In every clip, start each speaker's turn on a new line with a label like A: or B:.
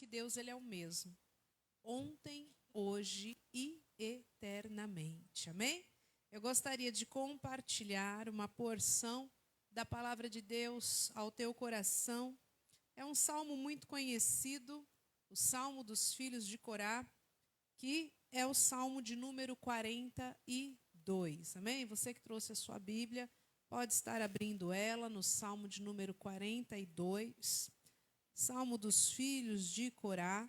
A: Deus ele é o mesmo, ontem, hoje e eternamente. Amém? Eu gostaria de compartilhar uma porção da palavra de Deus ao teu coração. É um salmo muito conhecido, o Salmo dos Filhos de Corá, que é o salmo de número 42. Amém? Você que trouxe a sua Bíblia, pode estar abrindo ela no salmo de número 42. Salmo dos Filhos de Corá.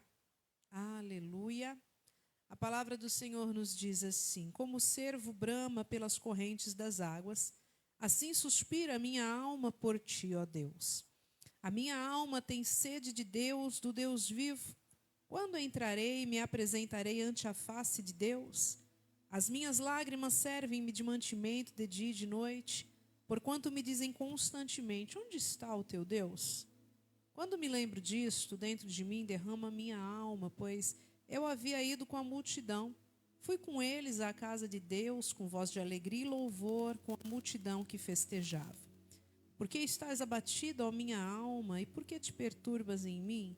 A: Aleluia. A palavra do Senhor nos diz assim: como o cervo brama pelas correntes das águas, assim suspira a minha alma por ti, ó Deus. A minha alma tem sede de Deus, do Deus vivo. Quando entrarei e me apresentarei ante a face de Deus? As minhas lágrimas servem-me de mantimento de dia e de noite, porquanto me dizem constantemente: onde está o teu Deus? Quando me lembro disto, dentro de mim derrama a minha alma, pois eu havia ido com a multidão. Fui com eles à casa de Deus, com voz de alegria e louvor, com a multidão que festejava. Por que estás abatida, ó minha alma, e por que te perturbas em mim?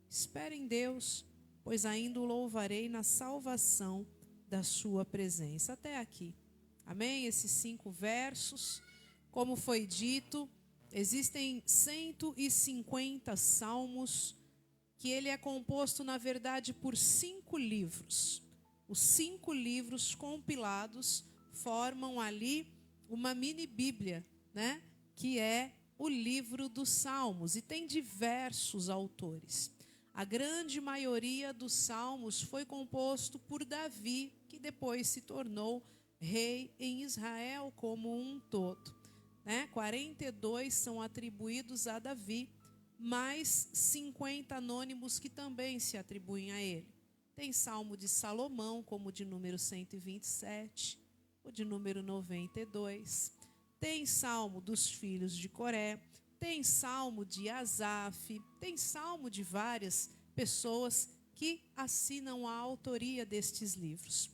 A: Espera em Deus, pois ainda o louvarei na salvação da sua presença. Até aqui. Amém? Esses 5 versos, como foi dito, existem 150 salmos, que ele é composto, na verdade, por 5 livros. Os 5 livros compilados formam ali uma mini Bíblia, né? Que é o livro dos Salmos, e tem diversos autores. A grande maioria dos salmos foi composto por Davi, que depois se tornou rei em Israel como um todo. 42 são atribuídos a Davi, mais 50 anônimos que também se atribuem a ele. Tem salmo de Salomão, como o de número 127, o de número 92. Tem salmo dos filhos de Coré, tem salmo de Asaf, tem salmo de várias pessoas que assinam a autoria destes livros.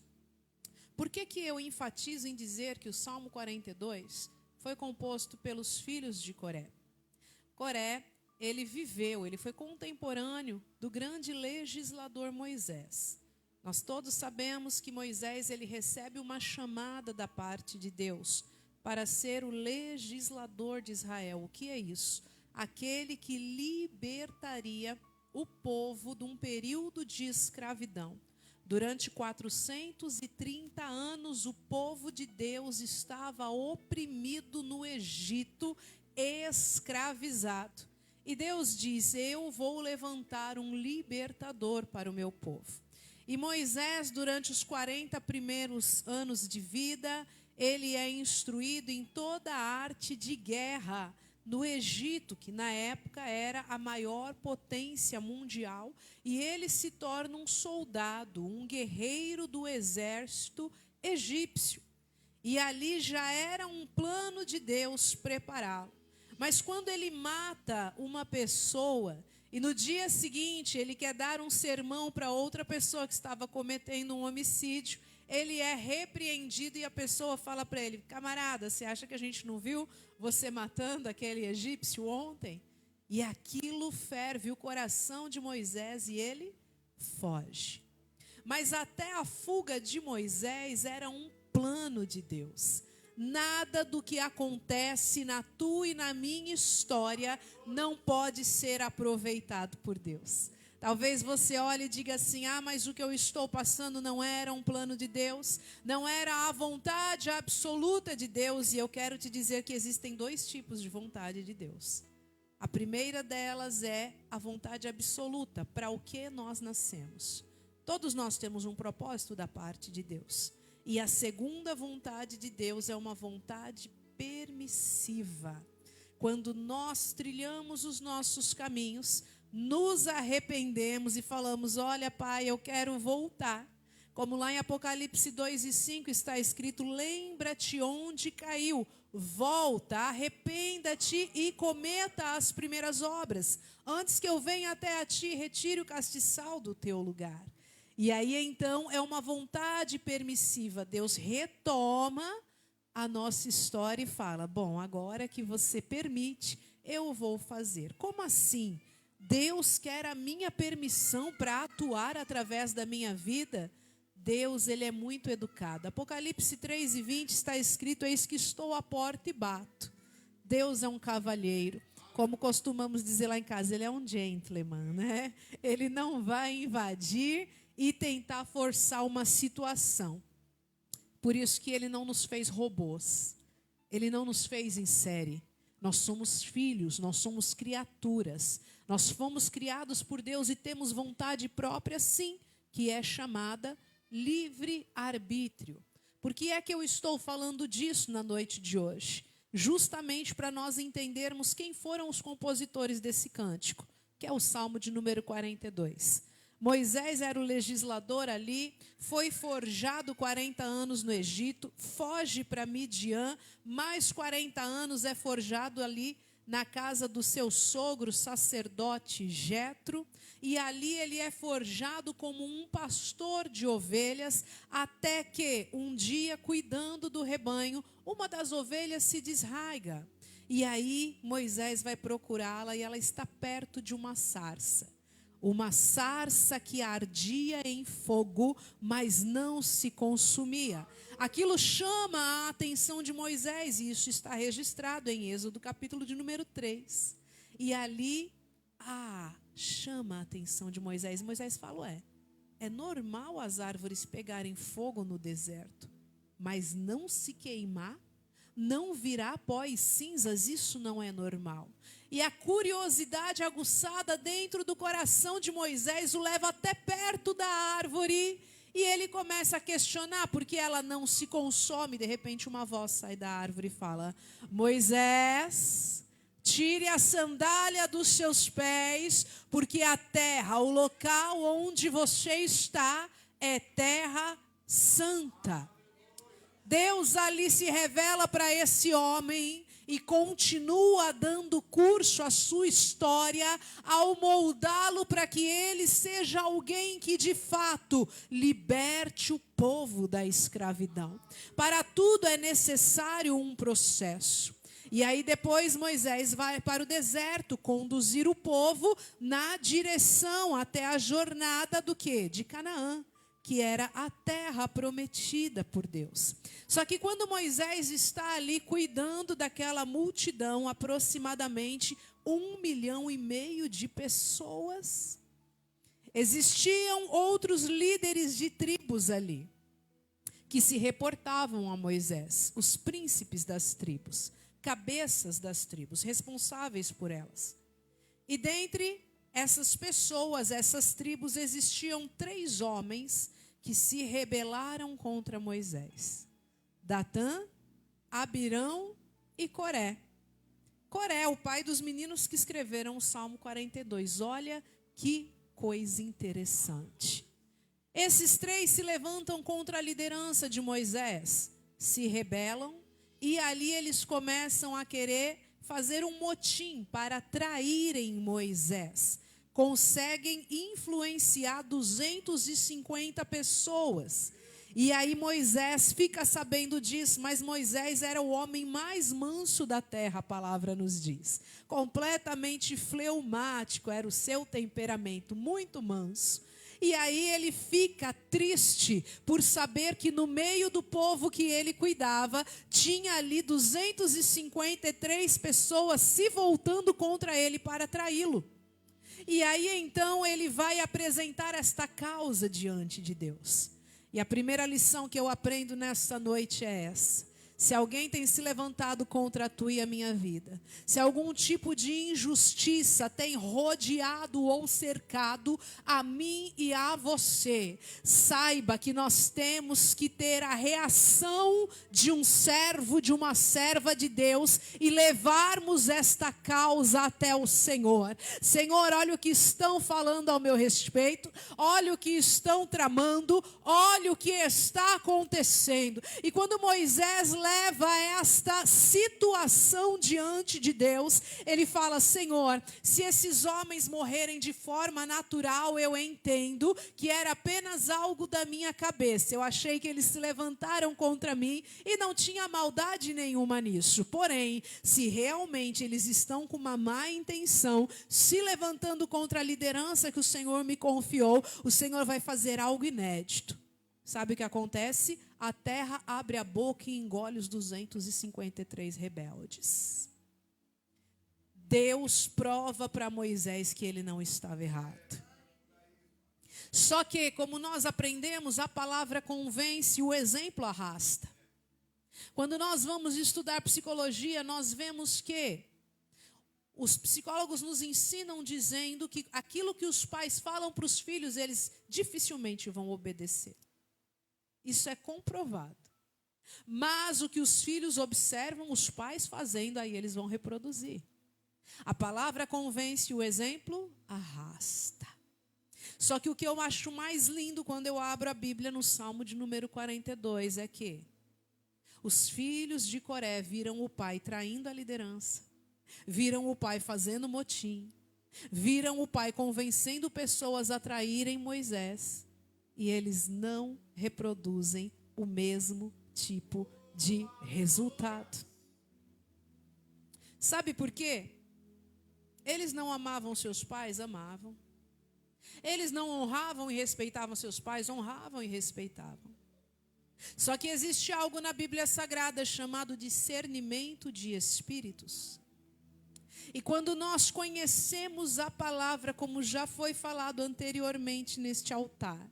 A: Por que eu enfatizo em dizer que o Salmo 42 foi composto pelos filhos de Coré? Coré, ele foi contemporâneo do grande legislador Moisés. Nós todos sabemos que Moisés ele recebe uma chamada da parte de Deus para ser o legislador de Israel. O que é isso? Aquele que libertaria o povo de um período de escravidão. Durante 430 anos, o povo de Deus estava oprimido no Egito, escravizado. E Deus diz: eu vou levantar um libertador para o meu povo. E Moisés, durante os 40 primeiros anos de vida, ele é instruído em toda a arte de guerra no Egito, que na época era a maior potência mundial, e ele se torna um soldado, um guerreiro do exército egípcio. E ali já era um plano de Deus prepará-lo. Mas quando ele mata uma pessoa, e no dia seguinte ele quer dar um sermão para outra pessoa que estava cometendo um homicídio, ele é repreendido e a pessoa fala para ele: camarada, você acha que a gente não viu você matando aquele egípcio ontem? E aquilo ferve o coração de Moisés e ele foge. Mas até a fuga de Moisés era um plano de Deus. Nada do que acontece na tua e na minha história não pode ser aproveitado por Deus. Talvez você olhe e diga assim: mas o que eu estou passando não era um plano de Deus, não era a vontade absoluta de Deus. E eu quero te dizer que existem 2 tipos de vontade de Deus. A primeira delas é a vontade absoluta, para o que nós nascemos. Todos nós temos um propósito da parte de Deus. E a segunda vontade de Deus é uma vontade permissiva. Quando nós trilhamos os nossos caminhos, nos arrependemos e falamos: olha, Pai, eu quero voltar. Como lá em Apocalipse 2:5 está escrito: lembra-te onde caiu, volta, arrependa-te e cometa as primeiras obras, antes que eu venha até a ti e retire o castiçal do teu lugar. E aí então é uma vontade permissiva. Deus retoma a nossa história e fala: bom, agora que você permite, eu vou fazer. Como assim? Deus quer a minha permissão para atuar através da minha vida. Deus, ele é muito educado. Apocalipse 3:20 está escrito: eis que estou à porta e bato. Deus é um cavalheiro. Como costumamos dizer lá em casa, ele é um gentleman, né? Ele não vai invadir e tentar forçar uma situação. Por isso que ele não nos fez robôs. Ele não nos fez em série. Nós somos filhos, nós somos criaturas. Nós fomos criados por Deus e temos vontade própria, sim, que é chamada livre-arbítrio. Por que é que eu estou falando disso na noite de hoje? Justamente para nós entendermos quem foram os compositores desse cântico, que é o Salmo de número 42. Moisés era o legislador ali, foi forjado 40 anos no Egito, foge para Midian, mais 40 anos é forjado ali na casa do seu sogro, sacerdote Jetro, e ali ele é forjado como um pastor de ovelhas, até que um dia, cuidando do rebanho, uma das ovelhas se desraiga. E aí Moisés vai procurá-la e ela está perto de uma sarça. Uma sarça que ardia em fogo, mas não se consumia. Aquilo chama a atenção de Moisés, e isso está registrado em Êxodo, capítulo de número 3. E ali, chama a atenção de Moisés. Moisés fala, é normal as árvores pegarem fogo no deserto, mas não se queimar? Não virá pó e cinzas? Isso não é normal. E a curiosidade aguçada dentro do coração de Moisés o leva até perto da árvore. E ele começa a questionar porque ela não se consome. De repente uma voz sai da árvore e fala: Moisés, tire a sandália dos seus pés, porque a terra, o local onde você está, é terra santa. Deus ali se revela para esse homem e continua dando curso à sua história ao moldá-lo para que ele seja alguém que de fato liberte o povo da escravidão. Para tudo é necessário um processo. E aí depois Moisés vai para o deserto conduzir o povo na direção até a jornada do quê? De Canaã, que era a terra prometida por Deus. Só que quando Moisés está ali cuidando daquela multidão, aproximadamente 1,5 milhão de pessoas, existiam outros líderes de tribos ali, que se reportavam a Moisés, os príncipes das tribos, cabeças das tribos, responsáveis por elas. E dentre essas pessoas, essas tribos, existiam 3 homens que se rebelaram contra Moisés: Datã, Abirão e Coré. Coré, o pai dos meninos que escreveram o Salmo 42. Olha que coisa interessante. Esses 3 se levantam contra a liderança de Moisés, se rebelam, e ali eles começam a querer fazer um motim para traírem Moisés. Conseguem influenciar 250 pessoas. E aí Moisés fica sabendo disso, mas Moisés era o homem mais manso da terra, a palavra nos diz. Completamente fleumático, era o seu temperamento, muito manso. E aí ele fica triste por saber que no meio do povo que ele cuidava, tinha ali 253 pessoas se voltando contra ele para traí-lo. E aí então ele vai apresentar esta causa diante de Deus. E a primeira lição que eu aprendo nesta noite é essa: se alguém tem se levantado contra a tua e a minha vida, se algum tipo de injustiça tem rodeado ou cercado a mim e a você, saiba que nós temos que ter a reação de um servo, de uma serva de Deus, e levarmos esta causa até o Senhor. Senhor, olha o que estão falando ao meu respeito, olha o que estão tramando, olha o que está acontecendo. E quando Moisés leva esta situação diante de Deus. Ele fala: Senhor, se esses homens morrerem de forma natural, eu entendo que era apenas algo da minha cabeça. Eu achei que eles se levantaram contra mim e não tinha maldade nenhuma nisso. Porém, se realmente eles estão com uma má intenção, se levantando contra a liderança que o Senhor me confiou, o Senhor vai fazer algo inédito. Sabe o que acontece? A terra abre a boca e engole os 253 rebeldes. Deus prova para Moisés que ele não estava errado. Só que, como nós aprendemos, a palavra convence, o exemplo arrasta. Quando nós vamos estudar psicologia, nós vemos que os psicólogos nos ensinam dizendo que aquilo que os pais falam para os filhos, eles dificilmente vão obedecer. Isso é comprovado. Mas o que os filhos observam os pais fazendo, aí eles vão reproduzir. A palavra convence, o exemplo arrasta. Só que o que eu acho mais lindo quando eu abro a Bíblia no Salmo de número 42 é que os filhos de Coré viram o pai traindo a liderança, viram o pai fazendo motim, viram o pai convencendo pessoas a traírem Moisés. E eles não reproduzem o mesmo tipo de resultado. Sabe por quê? Eles não amavam seus pais? Amavam. Eles não honravam e respeitavam seus pais? Honravam e respeitavam. Só que existe algo na Bíblia Sagrada chamado discernimento de espíritos. E quando nós conhecemos a palavra, como já foi falado anteriormente neste altar,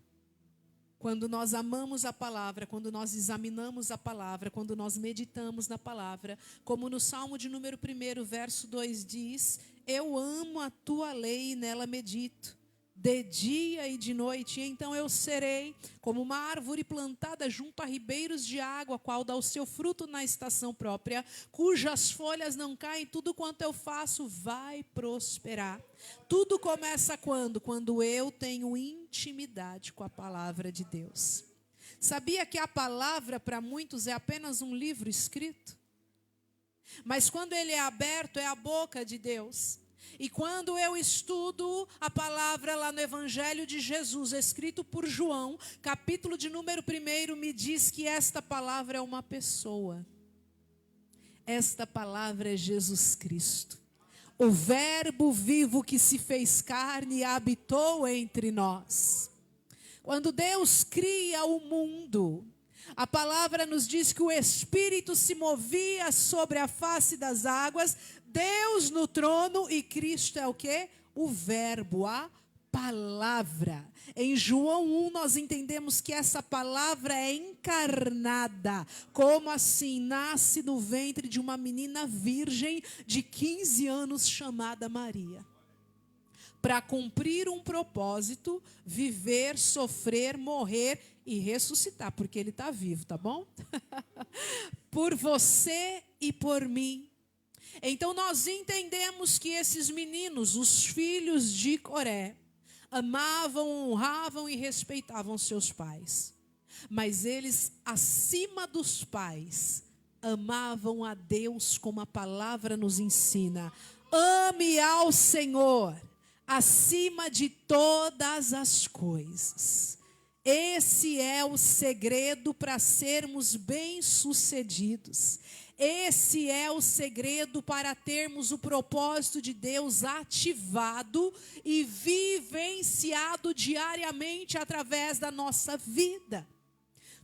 A: quando nós amamos a palavra, quando nós examinamos a palavra, quando nós meditamos na palavra, como no Salmo de número 1, verso 2 diz: eu amo a tua lei e nela medito, de dia e de noite, e então eu serei como uma árvore plantada junto a ribeiros de água, qual dá o seu fruto na estação própria, cujas folhas não caem, tudo quanto eu faço vai prosperar. Tudo começa quando? Quando eu tenho intimidade com a palavra de Deus. Sabia que a palavra para muitos é apenas um livro escrito? Mas quando ele é aberto, é a boca de Deus. E quando eu estudo a palavra lá no Evangelho de Jesus, escrito por João, capítulo de número 1, me diz que esta palavra é uma pessoa. Esta palavra é Jesus Cristo. O verbo vivo que se fez carne e habitou entre nós. Quando Deus cria o mundo, a palavra nos diz que o Espírito se movia sobre a face das águas, Deus no trono e Cristo é o quê? O verbo, a palavra. Em João 1 nós entendemos que essa palavra é encarnada. Como assim? Nasce no ventre de uma menina virgem de 15 anos chamada Maria. Para cumprir um propósito, viver, sofrer, morrer e ressuscitar, porque ele está vivo, tá bom? Por você e por mim. Então nós entendemos que esses meninos, os filhos de Coré, amavam, honravam e respeitavam seus pais. Mas eles, acima dos pais, amavam a Deus como a palavra nos ensina. Ame ao Senhor acima de todas as coisas. Esse é o segredo para sermos bem-sucedidos. Esse é o segredo para termos o propósito de Deus ativado e vivenciado diariamente através da nossa vida.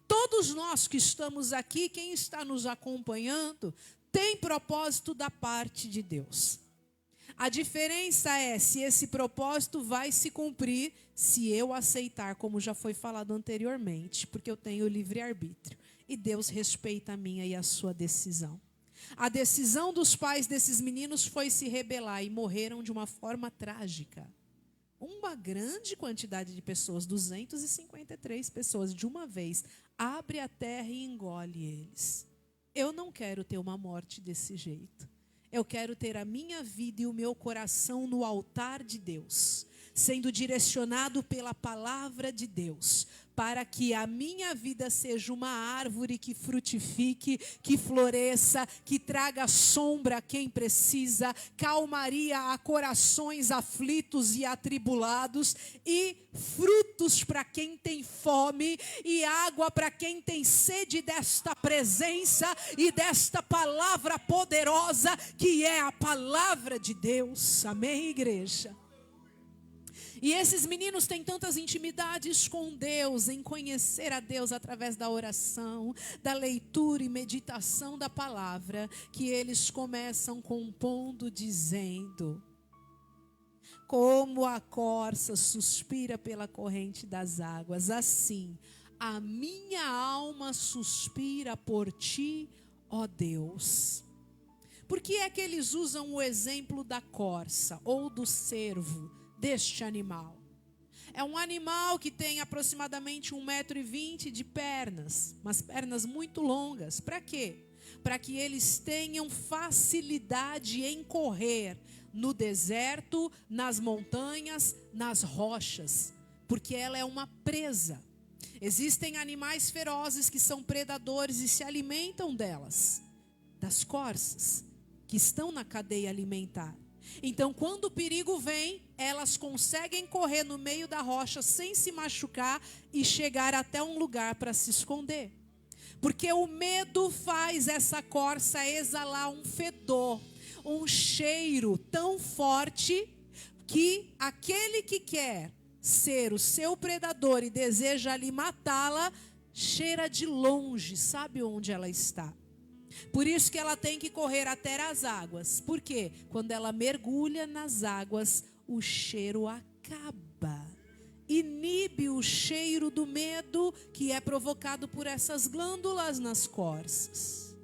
A: Todos nós que estamos aqui, quem está nos acompanhando, tem propósito da parte de Deus. A diferença é se esse propósito vai se cumprir se eu aceitar, como já foi falado anteriormente, porque eu tenho livre-arbítrio. E Deus respeita a minha e a sua decisão. A decisão dos pais desses meninos foi se rebelar e morreram de uma forma trágica. Uma grande quantidade de pessoas, 253 pessoas de uma vez, abre a terra e engole eles. Eu não quero ter uma morte desse jeito. Eu quero ter a minha vida e o meu coração no altar de Deus, sendo direcionado pela palavra de Deus, para que a minha vida seja uma árvore que frutifique, que floresça, que traga sombra a quem precisa, calmaria a corações aflitos e atribulados, e frutos para quem tem fome, e água para quem tem sede desta presença e desta palavra poderosa que é a palavra de Deus. Amém, igreja? E esses meninos têm tantas intimidades com Deus, em conhecer a Deus através da oração, da leitura e meditação da palavra, que eles começam compondo dizendo: como a corça suspira pela corrente das águas, assim a minha alma suspira por ti, ó Deus. Por que é que eles usam o exemplo da corça ou do cervo deste animal? É um animal que tem aproximadamente 1,20 m de pernas, umas pernas muito longas. Para quê? Para que eles tenham facilidade em correr no deserto, nas montanhas, nas rochas, porque ela é uma presa. Existem animais ferozes que são predadores e se alimentam delas, das corças, que estão na cadeia alimentar. Então, quando o perigo vem, elas conseguem correr no meio da rocha sem se machucar e chegar até um lugar para se esconder. Porque o medo faz essa corça exalar um fedor, um cheiro tão forte que aquele que quer ser o seu predador e deseja ali matá-la, cheira de longe, sabe onde ela está. Por isso que ela tem que correr até as águas. Por quê? Quando ela mergulha nas águas, o cheiro acaba. Inibe o cheiro do medo que é provocado por essas glândulas nas corças.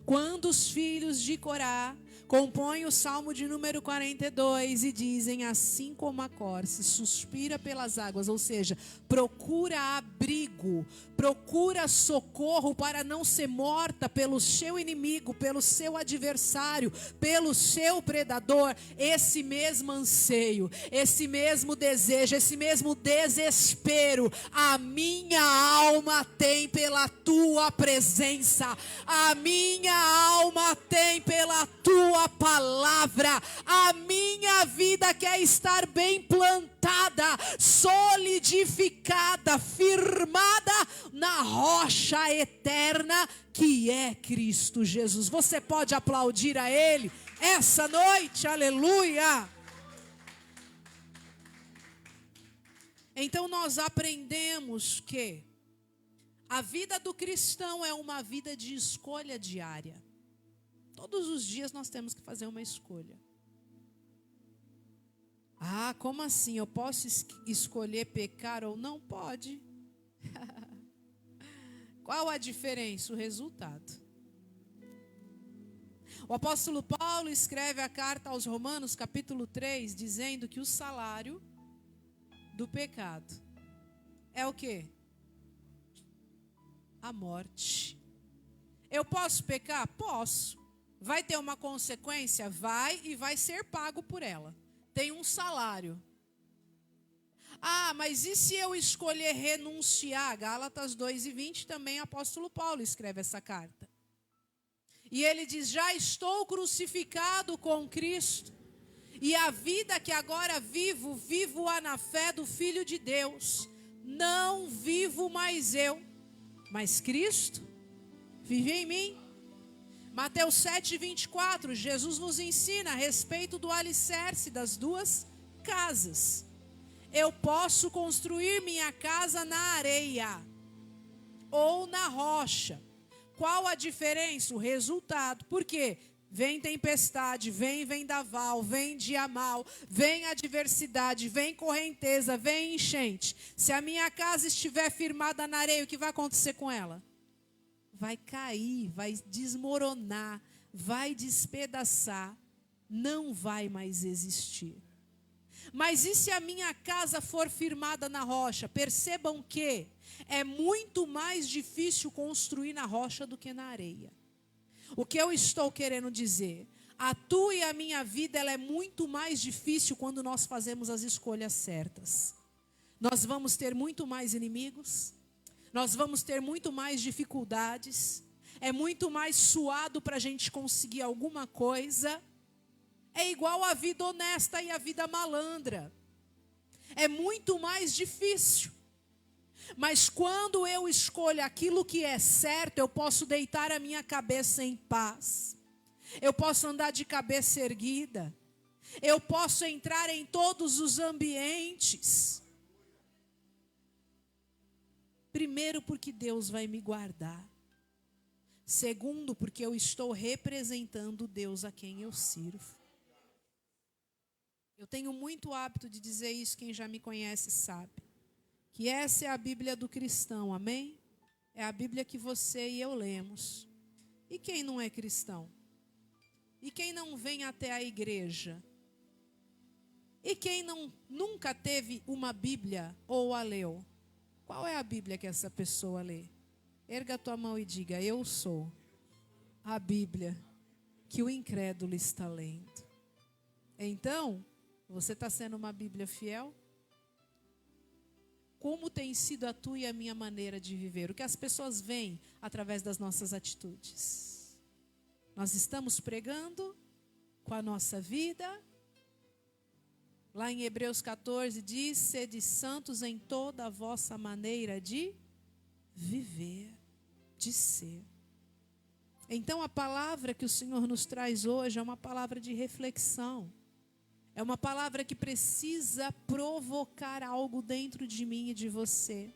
A: Quando os filhos de Corá compõem o Salmo de número 42 e dizem: assim como a corça suspira pelas águas, ou seja, procura abrigo, procura socorro para não ser morta pelo seu inimigo, pelo seu adversário, pelo seu predador, esse mesmo anseio, esse mesmo desejo, esse mesmo desespero, a minha alma tem pela tua presença, a minha alma tem pela tua palavra, a minha vida quer estar bem plantada, solidificada, firmada na rocha eterna que é Cristo Jesus. Você pode aplaudir a Ele essa noite, aleluia. Então nós aprendemos que a vida do cristão é uma vida de escolha diária. Todos os dias nós temos que fazer uma escolha. Ah, como assim? Eu posso escolher pecar ou não? Pode. Qual a diferença? O resultado. O apóstolo Paulo escreve a carta aos Romanos, capítulo 3, dizendo que o salário do pecado é o quê? A morte. Eu posso pecar? Posso. Vai ter uma consequência? Vai, e vai ser pago por ela. Tem um salário. Ah, mas e se eu escolher renunciar? Gálatas 2:20 também o apóstolo Paulo escreve essa carta. E ele diz: já estou crucificado com Cristo, e a vida que agora vivo, vivo-a na fé do Filho de Deus. Não vivo mais eu, mas Cristo vive em mim. Mateus 7:24, Jesus nos ensina a respeito do alicerce das duas casas. Eu posso construir minha casa na areia ou na rocha. Qual a diferença? O resultado. Por quê? Vem tempestade, vem vendaval, vem dia mal, vem adversidade, vem correnteza, vem enchente. Se a minha casa estiver firmada na areia, o que vai acontecer com ela? Vai cair, vai desmoronar, vai despedaçar, não vai mais existir. Mas e se a minha casa for firmada na rocha? Percebam que é muito mais difícil construir na rocha do que na areia. O que eu estou querendo dizer? A tua e a minha vida ela é muito mais difícil quando nós fazemos as escolhas certas. nós vamos ter muito mais inimigos, nós vamos ter muito mais dificuldades, é muito mais suado para a gente conseguir alguma coisa. É igual a vida honesta e a vida malandra. É muito mais difícil. Mas quando eu escolho aquilo que é certo, eu posso deitar a minha cabeça em paz. Eu posso andar de cabeça erguida. Eu posso entrar em todos os ambientes. Primeiro, porque Deus vai me guardar. Segundo, porque eu estou representando o Deus a quem eu sirvo. Eu tenho muito hábito de dizer isso, quem já me conhece sabe. Que essa é a Bíblia do cristão, amém? É a Bíblia que você e eu lemos. E quem não é cristão? E quem não vem até a igreja? E quem nunca teve uma Bíblia ou a leu? Qual é a Bíblia que essa pessoa lê? Erga a tua mão e diga: eu sou a Bíblia que o incrédulo está lendo. Então, você está sendo uma Bíblia fiel? Como tem sido a tua e a minha maneira de viver? O que as pessoas veem através das nossas atitudes? Nós estamos pregando com a nossa vida? Lá em Hebreus 14 diz: sede santos em toda a vossa maneira de viver, de ser. Então a palavra que o Senhor nos traz hoje é uma palavra de reflexão. É uma palavra que precisa provocar algo dentro de mim e de você.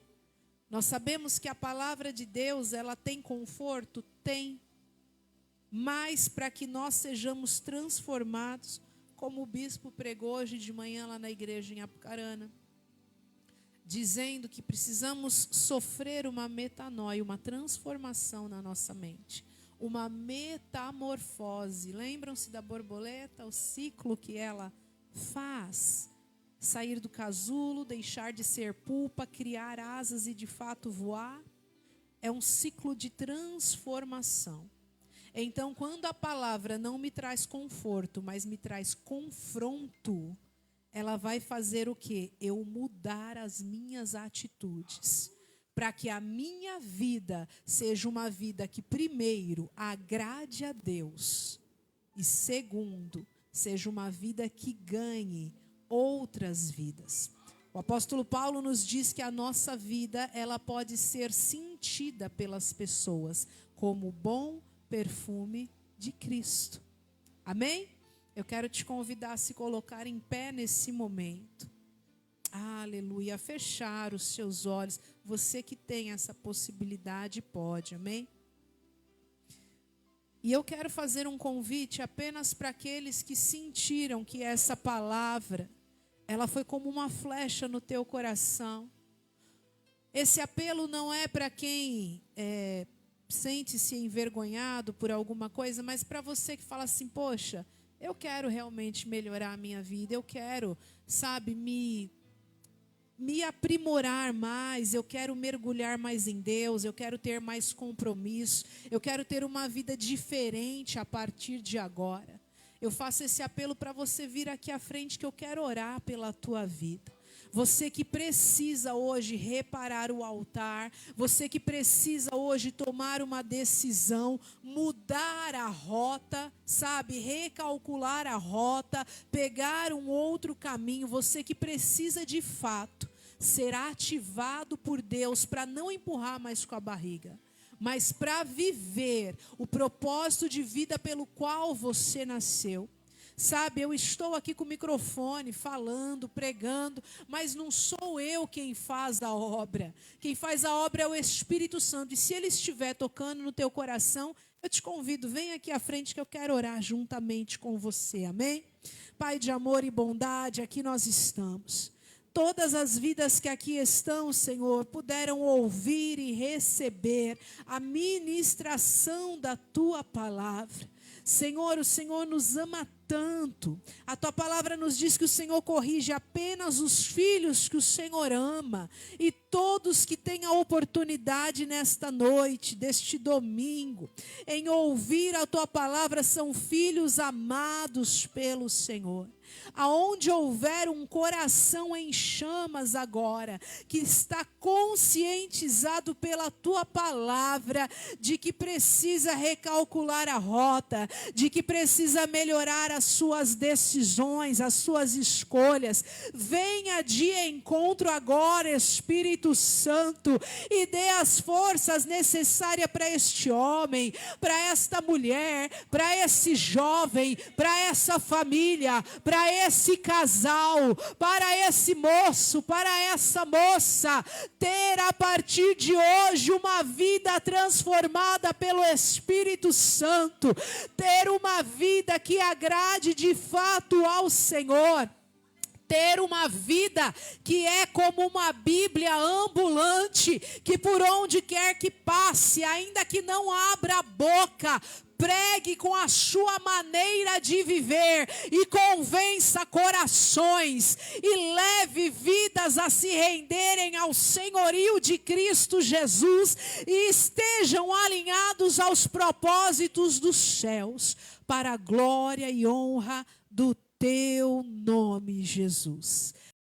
A: Nós sabemos que a palavra de Deus, ela tem conforto? Tem. Mas para que nós sejamos transformados, como o bispo pregou hoje de manhã lá na igreja em Apucarana, dizendo que precisamos sofrer uma metanoia, uma transformação na nossa mente, uma metamorfose. Lembram-se da borboleta, o ciclo que ela faz? Sair do casulo, deixar de ser pupa, criar asas e de fato voar. É um ciclo de transformação. Então, quando a palavra não me traz conforto, mas me traz confronto, ela vai fazer o quê? Eu mudar as minhas atitudes, para que a minha vida seja uma vida que, primeiro, agrade a Deus, e segundo, seja uma vida que ganhe outras vidas. O apóstolo Paulo nos diz que a nossa vida, ela pode ser sentida pelas pessoas como bom perfume de Cristo. Amém? Eu quero te convidar a se colocar em pé nesse momento. Aleluia. A fechar os seus olhos. Você que tem essa possibilidade pode. Amém? E eu quero fazer um convite apenas para aqueles que sentiram que essa palavra, ela foi como uma flecha no teu coração. Esse apelo não é para quem sente-se envergonhado por alguma coisa, mas para você que fala assim: poxa, eu quero realmente melhorar a minha vida, eu quero, sabe, me aprimorar mais, eu quero mergulhar mais em Deus, eu quero ter mais compromisso, eu quero ter uma vida diferente a partir de agora. Eu faço esse apelo para você vir aqui à frente, que eu quero orar pela tua vida. Você que precisa hoje reparar o altar, você que precisa hoje tomar uma decisão, mudar a rota, sabe, recalcular a rota, pegar um outro caminho, você que precisa de fato ser ativado por Deus para não empurrar mais com a barriga, mas para viver o propósito de vida pelo qual você nasceu. Sabe, eu estou aqui com o microfone, falando, pregando, mas não sou eu quem faz a obra. Quem faz a obra é o Espírito Santo. E se Ele estiver tocando no teu coração, eu te convido, vem aqui à frente que eu quero orar juntamente com você, amém? Pai de amor e bondade, aqui nós estamos. Todas as vidas que aqui estão, Senhor, puderam ouvir e receber a ministração da Tua palavra. Senhor, o Senhor nos ama tanto. A Tua palavra nos diz que o Senhor corrige apenas os filhos que o Senhor ama. E todos que têm a oportunidade nesta noite, deste domingo, em ouvir a Tua palavra, são filhos amados pelo Senhor. Aonde houver um coração em chamas agora, que está conscientizado pela tua palavra, de que precisa recalcular a rota, de que precisa melhorar as suas decisões, as suas escolhas, venha de encontro agora, Espírito Santo, e dê as forças necessárias para este homem, para esta mulher, para esse jovem, para essa família, para esse casal, para esse moço, para essa moça, ter a partir de hoje uma vida transformada pelo Espírito Santo, ter uma vida que agrade de fato ao Senhor. Ter uma vida que é como uma Bíblia ambulante, que por onde quer que passe, ainda que não abra a boca, pregue com a sua maneira de viver e convença corações e leve vidas a se renderem ao senhorio de Cristo Jesus e estejam alinhados aos propósitos dos céus, para a glória e honra do teu nome, Jesus.